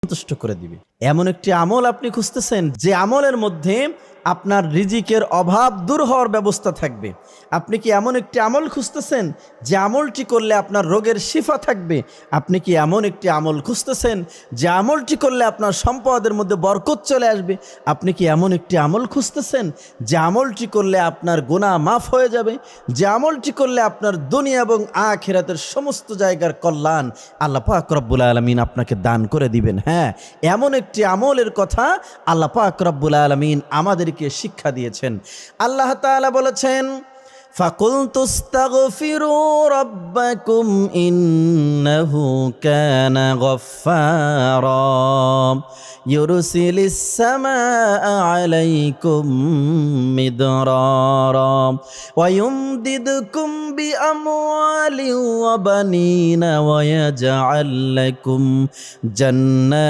সন্তুষ্ট করে দিবে। এমন একটি আমল আপনি খুঁজতেছেন যে আমলের মধ্যে আপনার রিজিকের অভাব দূর হওয়ার ব্যবস্থা থাকবে। আপনি কি এমন একটি আমল খুঁজতেছেন যে আমলটি করলে আপনার রোগের শিফা থাকবে? আপনি কি এমন একটি আমল খুঁজতেছেন যে আমলটি করলে আপনার সম্পদের মধ্যে বরকত চলে আসবে? আপনি কি এমন একটি আমল খুঁজতেছেন যে আমলটি করলে আপনার গুনাহ মাফ হয়ে যাবে? যে আমলটি করলে আপনার দুনিয়া এবং আখিরাতের সমস্ত জায়গার কল্যাণ আল্লাহ পাক রব্বুল আলামিন আপনাকে দান করে দিবেন। হ্যাঁ, এমন একটি আমলের কথা আল্লাহ পাক রব্বুল আলামিন আমাদেরকে শিক্ষা দিয়েছেন। আল্লাহ তাআলা বলেছেন, ফাকুলতু আস্তাগফিরু রাব্বাকুম ইন্নাহু কানা গফফারা ইউরসিলিস সামাআ আলাইকুম মিদরারা ওয়া ইউমদিদকুম বিআমওয়ালিন ওয়া বানিনা ওয়া ইয়াজআল লাকুম জান্নাত